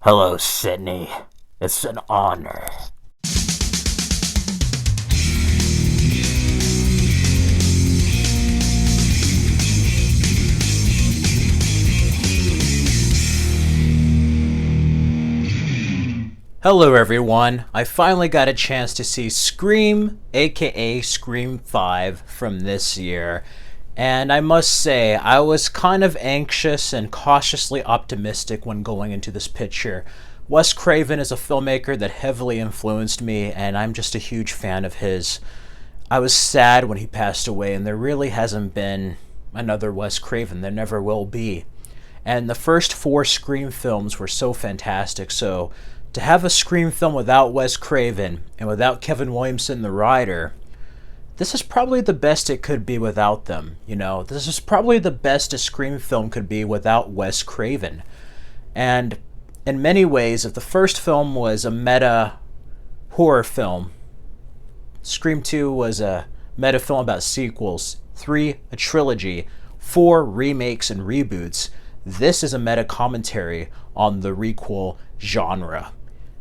Hello, Sydney. It's an honor. Hello everyone, I finally got a chance to see Scream, aka Scream 5 from this year, and I must say, I was kind of anxious and cautiously optimistic when going into this picture. Wes Craven is a filmmaker that heavily influenced me, and I'm just a huge fan of his. I was sad when he passed away, and there really hasn't been another Wes Craven. There never will be. And the first four Scream films were so fantastic, so to have a Scream film without Wes Craven and without Kevin Williamson, the writer, this is probably the best it could be without them. You know, this is probably the best a Scream film could be without Wes Craven. And in many ways, if the first film was a meta horror film, Scream 2 was a meta film about sequels, 3 a trilogy, 4 remakes and reboots, this is a meta commentary on the requel genre.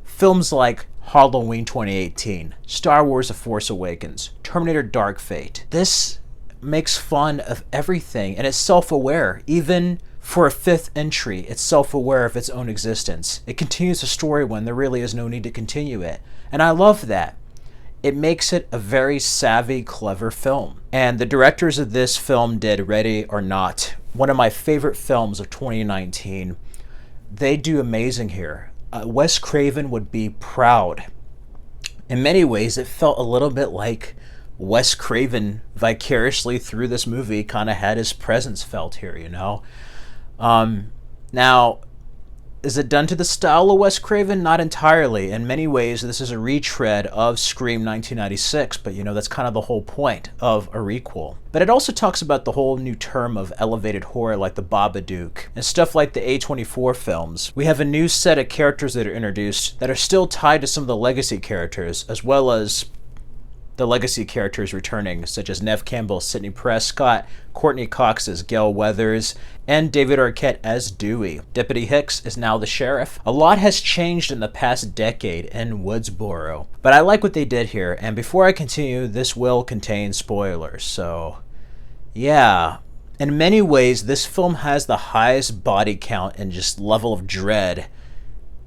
Films like Halloween 2018, Star Wars The Force Awakens, Terminator Dark Fate. This makes fun of everything and it's self-aware. Even for a fifth entry, it's self-aware of its own existence. It continues the story when there really is no need to continue it. And I love that. It makes it a very savvy, clever film. And the directors of this film did Ready or Not, one of my favorite films of 2019. They do amazing here. Wes Craven would be proud. In many ways, it felt a little bit like Wes Craven vicariously through this movie kind of had his presence felt here, you know? Now, is it done to the style of Wes Craven? Not entirely. In many ways, this is a retread of Scream 1996, but you know, that's kind of the whole point of a requel. But it also talks about the whole new term of elevated horror like the Babadook and stuff like the A24 films. We have a new set of characters that are introduced that are still tied to some of the legacy characters, as well as the legacy characters returning, such as Neve Campbell, Sidney Prescott, Courtney Cox as Gail Weathers, and David Arquette as Dewey. Deputy Hicks is now the sheriff. A lot has changed in the past decade in Woodsboro, but I like what they did here, and before I continue, this will contain spoilers, so yeah. In many ways, this film has the highest body count and just level of dread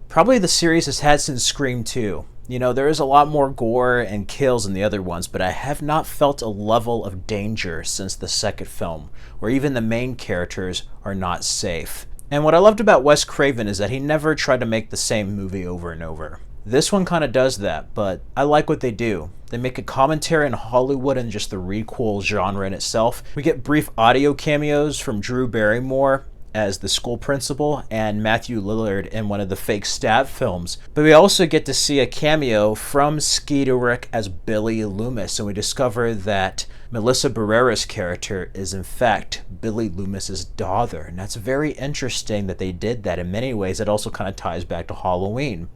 probably the series has had since Scream 2. You know, there is a lot more gore and kills in the other ones, but I have not felt a level of danger since the second film, where even the main characters are not safe. And what I loved about Wes Craven is that he never tried to make the same movie over and over. This one kind of does that, but I like what they do. They make a commentary on Hollywood and just the requel genre in itself. We get brief audio cameos from Drew Barrymore as the school principal and Matthew Lillard in one of the fake stab films. But we also get to see a cameo from Frederick as Billy Loomis, and we discover that Melissa Barrera's character is in fact Billy Loomis's daughter, and that's very interesting that they did that. In many ways, it also kind of ties back to Halloween.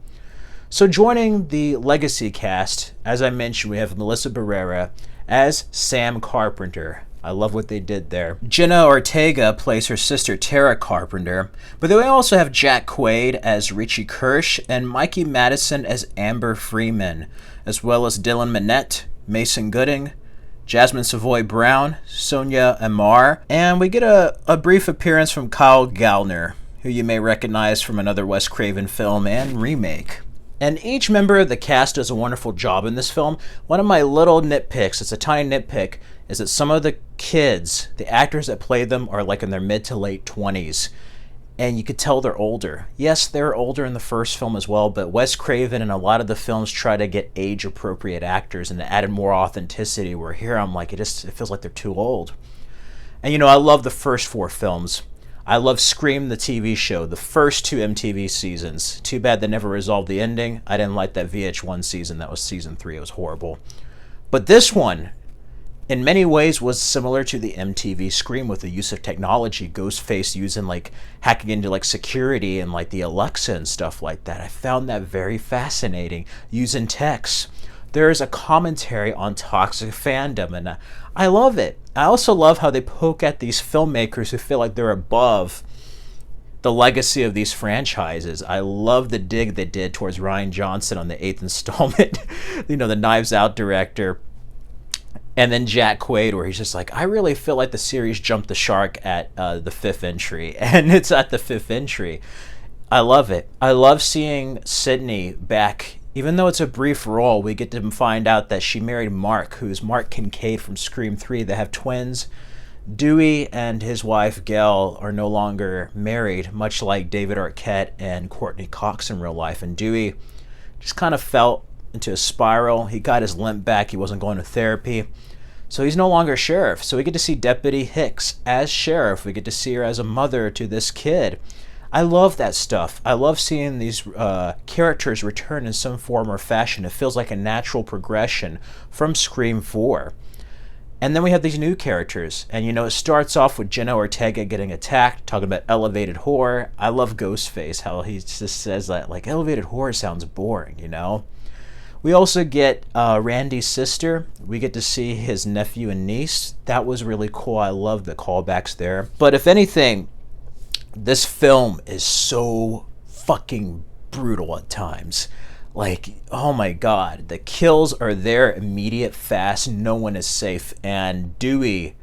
So joining the legacy cast, as I mentioned, we have Melissa Barrera as Sam Carpenter. I love what they did there. Jenna Ortega plays her sister Tara Carpenter, but then we also have Jack Quaid as Richie Kirsch and Mikey Madison as Amber Freeman, as well as Dylan Minnette, Mason Gooding, Jasmine Savoy Brown, Sonia Amar, and we get a brief appearance from Kyle Gallner, who you may recognize from another Wes Craven film and remake. And each member of the cast does a wonderful job in this film. One of my little nitpicks, it's a tiny nitpick, is that some of the kids, the actors that play them, are like in their mid to late 20s. And you could tell they're older. Yes, they're older in the first film as well, but Wes Craven and a lot of the films try to get age-appropriate actors and added more authenticity, where here I'm like, it feels like they're too old. And you know, I love the first 4 films. I love Scream, the TV show, the first 2 MTV seasons. Too bad they never resolved the ending. I didn't like that VH1 season. That was season 3. It was horrible. But this one, in many ways, was similar to the MTV Scream with the use of technology. Ghostface using, like, hacking into, like, security and, like, the Alexa and stuff like that. I found that very fascinating. Using text. There is a commentary on toxic fandom, and I love it. I also love how they poke at these filmmakers who feel like they're above the legacy of these franchises. I love the dig they did towards Rian Johnson on the 8th installment, the Knives Out director. And then Jack Quaid, where he's just like, I really feel like the series jumped the shark at the 5th entry, and it's at the 5th entry. I love it. I love seeing Sydney back. Even though it's a brief role, we get to find out that she married Mark, who's Mark Kincaid from Scream 3. They have twins. Dewey and his wife, Gail, are no longer married, much like David Arquette and Courtney Cox in real life. And Dewey just kind of fell into a spiral. He got his limp back. He wasn't going to therapy. So he's no longer sheriff. So we get to see Deputy Hicks as sheriff. We get to see her as a mother to this kid. I love that stuff. I love seeing these characters return in some form or fashion. It feels like a natural progression from Scream 4. And then we have these new characters. And, it starts off with Jenna Ortega getting attacked, talking about elevated horror. I love Ghostface, how he just says that, like, elevated horror sounds boring, We also get Randy's sister. We get to see his nephew and niece. That was really cool. I love the callbacks there. But if anything, this film is so fucking brutal at times. Like, oh my god, the kills are there immediate, fast, no one is safe. And Dewey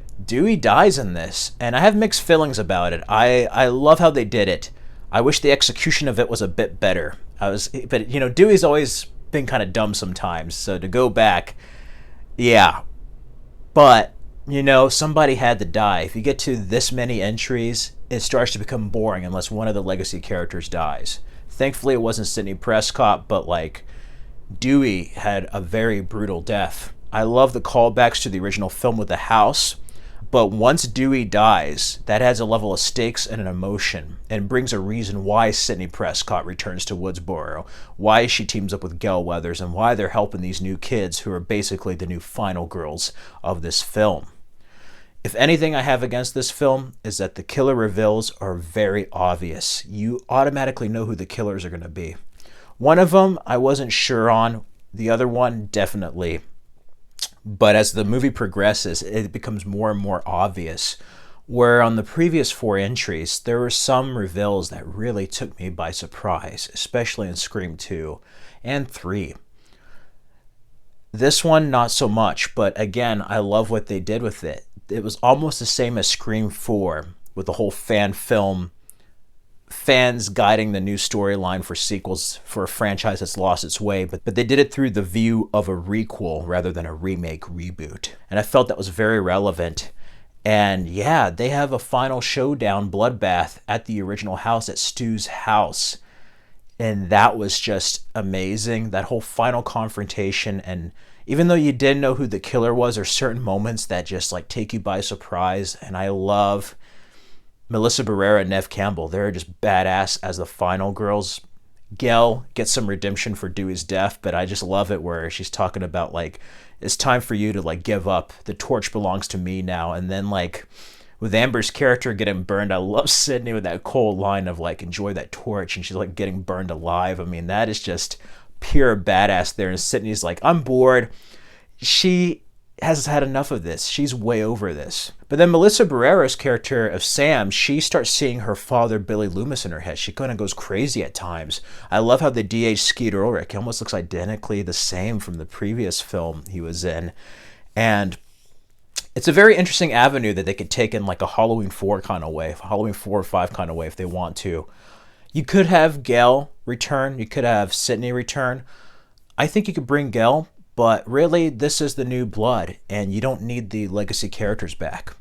dies in this, and I have mixed feelings about it. I love how they did it. I wish the execution of it was a bit better. But Dewey's always been kind of dumb sometimes, so to go back, yeah. But somebody had to die. If you get to this many entries, it starts to become boring unless one of the legacy characters dies. Thankfully, it wasn't Sidney Prescott, but Dewey had a very brutal death. I love the callbacks to the original film with the house, but once Dewey dies, that adds a level of stakes and an emotion, and brings a reason why Sidney Prescott returns to Woodsboro, why she teams up with Gail Weathers, and why they're helping these new kids who are basically the new final girls of this film. If anything I have against this film is that the killer reveals are very obvious. You automatically know who the killers are going to be. One of them I wasn't sure on. The other one, definitely. But as the movie progresses, it becomes more and more obvious. Where on the previous 4 entries, there were some reveals that really took me by surprise, especially in Scream 2 and 3. This one, not so much, but again, I love what they did with it. It was almost the same as Scream 4, with the whole fan film, fans guiding the new storyline for sequels for a franchise that's lost its way, but they did it through the view of a requel rather than a remake reboot. And I felt that was very relevant. And yeah, they have a final showdown bloodbath at the original house, at Stu's house. And that was just amazing. That whole final confrontation, and even though you didn't know who the killer was, there's certain moments that just take you by surprise. And I love Melissa Barrera and Neve Campbell. They're just badass as the final girls. Gail gets some redemption for Dewey's death, but I just love it where she's talking about it's time for you to give up. The torch belongs to me now. And then with Amber's character getting burned, I love Sydney with that cold line of enjoy that torch, and she's getting burned alive. I mean, that is just pure badass there. And Sydney's I'm bored. She has had enough of this. She's way over this. But then Melissa Barrera's character of Sam, she starts seeing her father Billy Loomis in her head. She kind of goes crazy at times. I love how the DH Skeet Ulrich, he almost looks identically the same from the previous film he was in. And it's a very interesting avenue that they could take in a Halloween 4 kind of way, Halloween 4 or 5 kind of way if they want to. You could have Gail return. You could have Sydney return. I think you could bring Gail, but really this is the new blood, and you don't need the legacy characters back.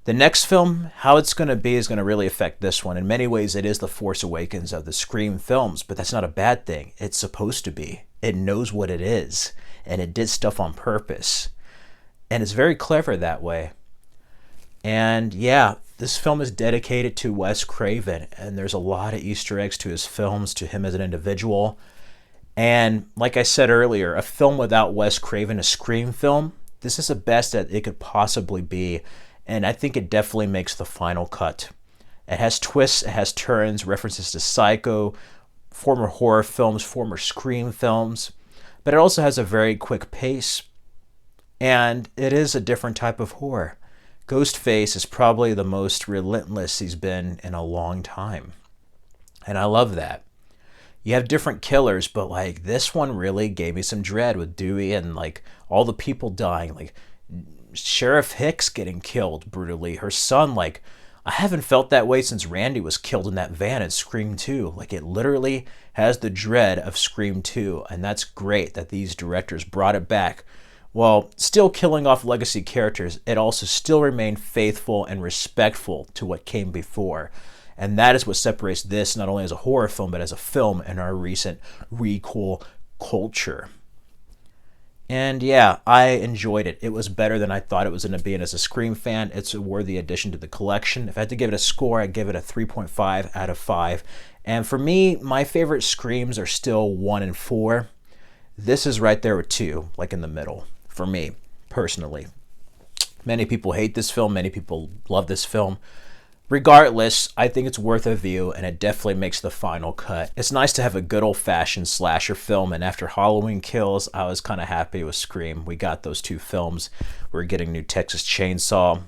The next film, how it's going to be, is going to really affect this one. In many ways, it is the Force Awakens of the Scream films, but that's not a bad thing. It's supposed to be. It knows what it is, and it did stuff on purpose. And it's very clever that way. And yeah, this film is dedicated to Wes Craven, and there's a lot of Easter eggs to his films, to him as an individual. And like I said earlier, a film without Wes Craven, a Scream film, this is the best that it could possibly be. And I think it definitely makes the final cut. It has twists, it has turns, references to Psycho, former horror films, former Scream films. But it also has a very quick pace. And it is a different type of horror. Ghostface is probably the most relentless he's been in a long time. And I love that. You have different killers, but like this one really gave me some dread with Dewey and like all the people dying, like Sheriff Hicks getting killed brutally. Her son, like, I haven't felt that way since Randy was killed in that van in Scream 2. Like, it literally has the dread of Scream 2, and that's great that these directors brought it back. While still killing off legacy characters, it also still remained faithful and respectful to what came before. And that is what separates this not only as a horror film, but as a film in our recent Requel culture. And yeah, I enjoyed it. It was better than I thought it was going to be. And as a Scream fan, it's a worthy addition to the collection. If I had to give it a score, I'd give it a 3.5 out of 5. And for me, my favorite Screams are still 1 and 4. This is right there with 2, like in the middle, for me, personally. Many people hate this film. Many people love this film. Regardless, I think it's worth a view, and it definitely makes the final cut. It's nice to have a good old-fashioned slasher film, and after Halloween Kills, I was kind of happy with Scream. We got those 2 films. We're getting new Texas Chainsaw.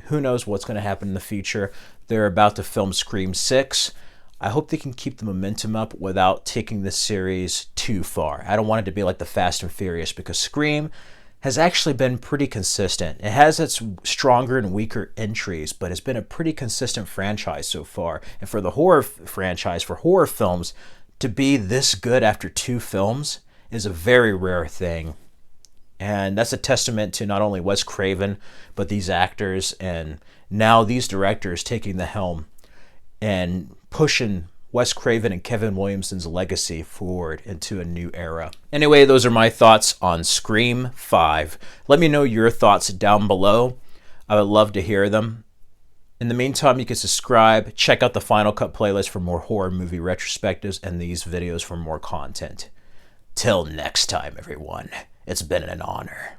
Who knows what's going to happen in the future. They're about to film Scream 6. I hope they can keep the momentum up without taking this series too far. I don't want it to be like the Fast and Furious, because Scream has actually been pretty consistent. It has its stronger and weaker entries, but it's been a pretty consistent franchise so far. And for the horror franchise, for horror films, to be this good after 2 films is a very rare thing. And that's a testament to not only Wes Craven, but these actors, and now these directors taking the helm and pushing Wes Craven and Kevin Williamson's legacy forward into a new era. Anyway, those are my thoughts on Scream 5. Let me know your thoughts down below. I would love to hear them. In the meantime, you can subscribe, check out the Final Cut playlist for more horror movie retrospectives, and these videos for more content. Till next time, everyone, it's been an honor.